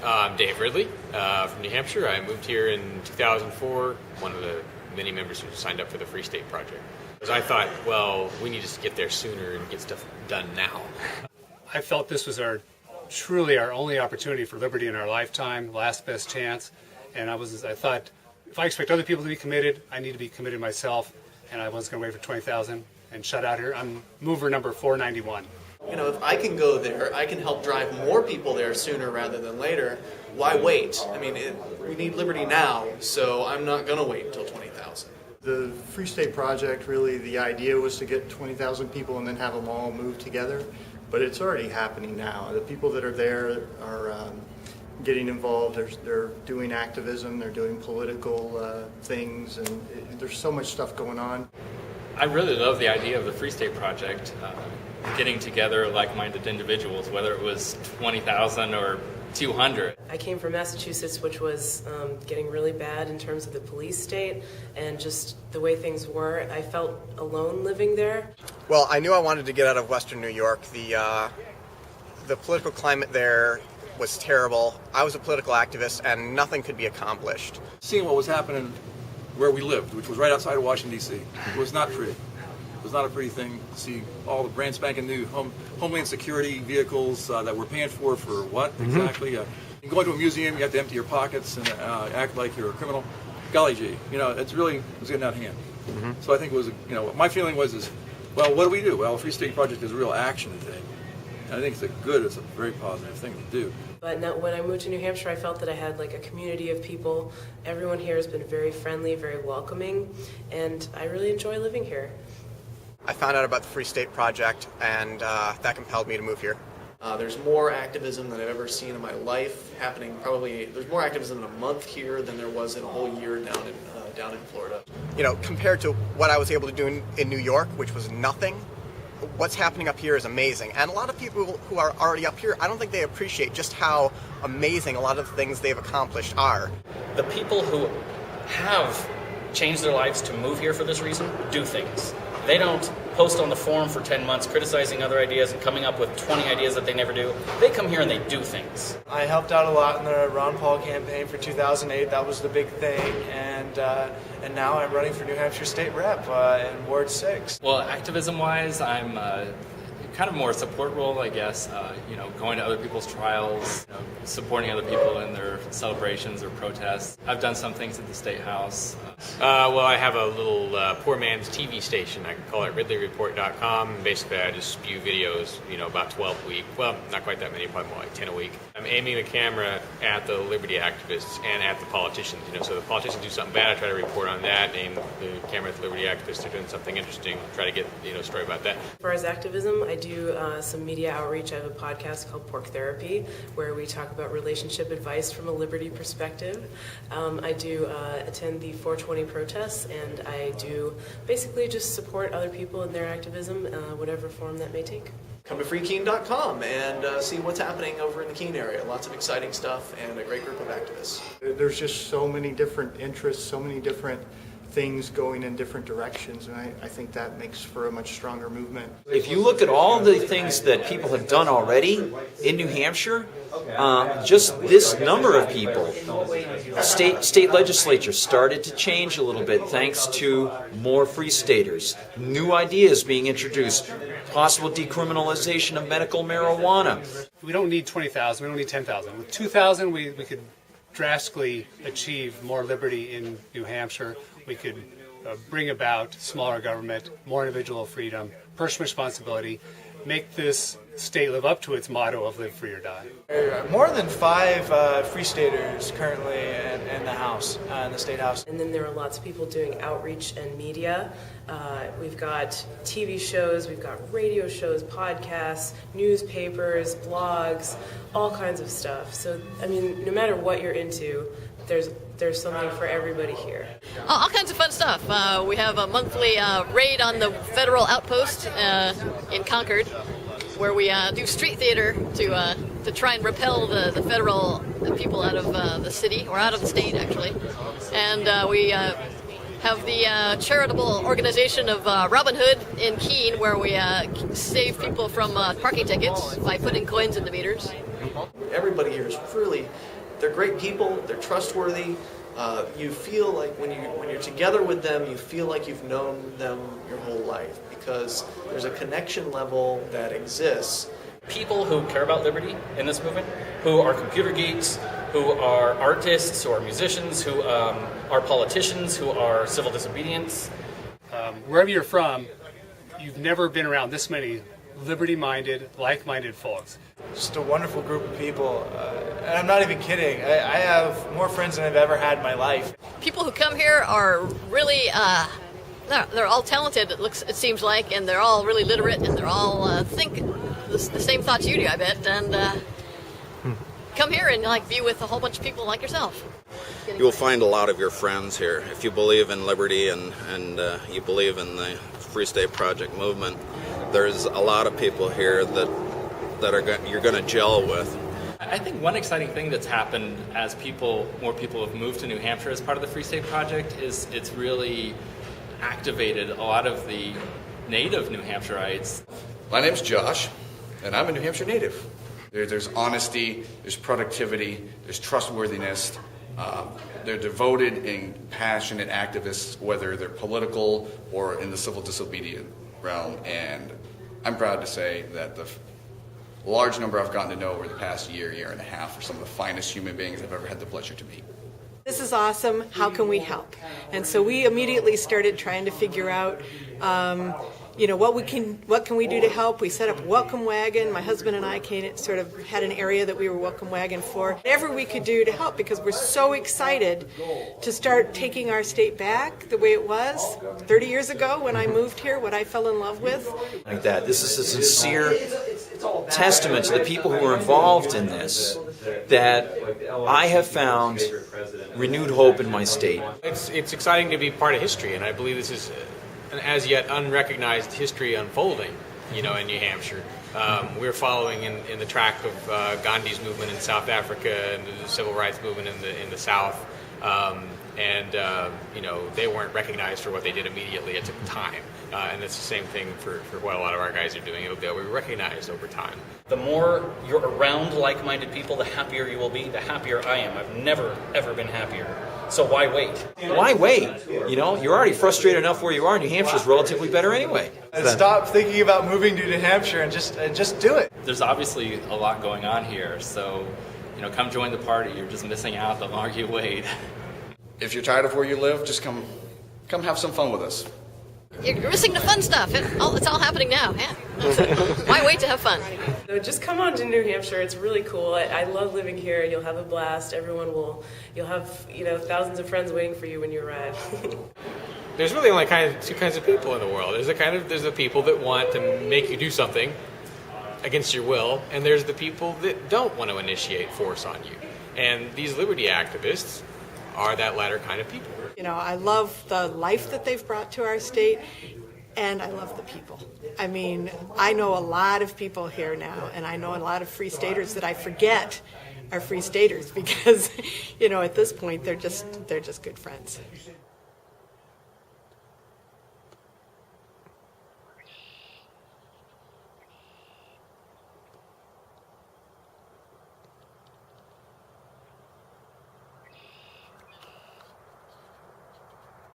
I'm Dave Ridley from New Hampshire. I moved here in 2004, one of the many members who signed up for the Free State Project. Because I thought, well, we need to get there sooner and get stuff done now. I felt this was truly our only opportunity for liberty in our lifetime, last best chance. And I thought, if I expect other people to be committed, I need to be committed myself. And I wasn't going to wait for 20,000 and shut out here. I'm mover number 491. You know, if I can go there, I can help drive more people there sooner rather than later. Why wait? I mean, we need liberty now, so I'm not going to wait until 20,000. The Free State Project, really, the idea was to get 20,000 people and then have them all move together, but it's already happening now. The people that are there are getting involved. They're doing activism, they're doing political things, and there's so much stuff going on. I really love the idea of the Free State Project, getting together like-minded individuals, whether it was 20,000 or 200. I came from Massachusetts, which was getting really bad in terms of the police state and just the way things were. I felt alone living there. Well, I knew I wanted to get out of Western New York. The political climate there was terrible. I was a political activist, and nothing could be accomplished. Seeing what was happening where we lived, which was right outside of Washington, D.C., it was not pretty. It was not a pretty thing to see all the brand spanking new Homeland Security vehicles that we're paying for what exactly? You go into a museum, you have to empty your pockets and act like you're a criminal. Golly gee, it was getting out of hand. So I think it was, my feeling was, well, what do we do? Well, Free State Project is a real action thing. And I think it's a very positive thing to do. But now, when I moved to New Hampshire, I felt that I had like a community of people. Everyone here has been very friendly, very welcoming, and I really enjoy living here. I found out about the Free State Project, and that compelled me to move here. There's more activism than I've ever seen in my life happening. There's more activism in a month here than there was in a whole year down in Florida. Compared to what I was able to do in New York, which was nothing, what's happening up here is amazing. And a lot of people who are already up here, I don't think they appreciate just how amazing a lot of the things they've accomplished are. The people who have changed their lives to move here for this reason do things. They don't post on the forum for 10 months criticizing other ideas and coming up with 20 ideas that they never do. They come here and they do things. I helped out a lot in the Ron Paul campaign for 2008. That was the big thing. And now I'm running for New Hampshire State Rep in Ward 6. Well, activism-wise, I'm kind of more a support role, I guess. Going to other people's trials, supporting other people in their celebrations or protests. I've done some things at the State House. Well, I have a little poor man's TV station. I can call it RidleyReport.com. Basically, I just spew videos, about 12 a week. Well, not quite that many, probably more like 10 a week. I'm aiming the camera at the liberty activists and at the politicians. So the politicians do something bad, I try to report on that, aim the camera at the liberty activists. They're doing something interesting, try to get a story about that. As far as activism, I do some media outreach. I have a podcast called Pork Therapy, where we talk about relationship advice from a liberty perspective. I do attend the 420 protests, and I do basically just support other people in their activism, whatever form that may take. Come to freekeene.com and see what's happening over in the Keene area. Lots of exciting stuff and a great group of activists. There's just so many different interests, so many different things going in different directions, and I think that makes for a much stronger movement. If you look at all the things that people have done already in New Hampshire, just this number of people, state legislature started to change a little bit thanks to more free staters, new ideas being introduced, possible decriminalization of medical marijuana. We don't need 20,000, we don't need 10,000. With 2,000, we could drastically achieve more liberty in New Hampshire. We could bring about smaller government, more individual freedom, personal responsibility, make this state live up to its motto of live free or die. More than 5 free staters currently in the House, in the State House. And then there are lots of people doing outreach and media. We've got TV shows, we've got radio shows, podcasts, newspapers, blogs, all kinds of stuff. So, no matter what you're into, there's something for everybody here. All kinds of fun stuff. We have a monthly raid on the federal outpost in Concord, where we do street theater to try and repel the federal people out of the city, or out of the state, actually. And we have the charitable organization of Robin Hood in Keene, where we save people from parking tickets by putting coins in the meters. Everybody here is really, they're great people, they're trustworthy. You feel like when you're together with them, you feel like you've known them your whole life because there's a connection level that exists. People who care about liberty in this movement, who are computer geeks, who are artists, who are musicians, who are politicians, who are civil disobedience. Wherever you're from, you've never been around this many liberty-minded, like-minded folks. Just a wonderful group of people. And I'm not even kidding. I have more friends than I've ever had in my life. People who come here are really, they're all talented, it seems like, and they're all really literate, and they're all think the same thoughts you do, I bet, and come here and be with a whole bunch of people like yourself. You will find a lot of your friends here. If you believe in liberty and you believe in the Free State Project movement, there's a lot of people here that you're going to gel with. I think one exciting thing that's happened as more people have moved to New Hampshire as part of the Free State Project is it's really activated a lot of the native New Hampshireites. My name's Josh, and I'm a New Hampshire native. There's honesty, there's productivity, there's trustworthiness. They're devoted and passionate activists, whether they're political or in the civil disobedient realm. And I'm proud to say that the large number I've gotten to know over the past year and a half are some of the finest human beings I've ever had the pleasure to meet. This is awesome. How can we help? And so we immediately started trying to figure out, what can we do to help? We set up a welcome wagon. My husband and I sort of had an area that we were welcome wagon for. Whatever we could do to help, because we're so excited to start taking our state back the way it was 30 years ago when I moved here, what I fell in love with. Like that. This is a sincere testament to the people who were involved in this, that I have found renewed hope in my state. It's exciting to be part of history, and I believe this is an as yet unrecognized history unfolding, in New Hampshire. We're following in the track of Gandhi's movement in South Africa and the civil rights movement in the South. They weren't recognized for what they did immediately. It took time. And it's the same thing for what a lot of our guys are doing. They'll be recognized over time. The more you're around like-minded people, the happier you will be, the happier I am. I've never, ever been happier. So why wait? Why wait? You're already frustrated enough where you are. New Hampshire's relatively better anyway. And stop thinking about moving to New Hampshire and just do it. There's obviously a lot going on here, so come join the party. You're just missing out the longer you wait. If you're tired of where you live, just come have some fun with us. You're missing the fun stuff. It's all happening now. Yeah. Why wait to have fun? So just come on to New Hampshire. It's really cool. I love living here. You'll have a blast. You'll have thousands of friends waiting for you when you arrive. There's really only two kinds of people in the world. There's the people that want to make you do something against your will, and there's the people that don't want to initiate force on you. And these liberty activists are that latter kind of people. I love the life that they've brought to our state, and I love the people. I mean, I know a lot of people here now, and I know a lot of Free Staters that I forget are Free Staters because, at this point, they're just good friends.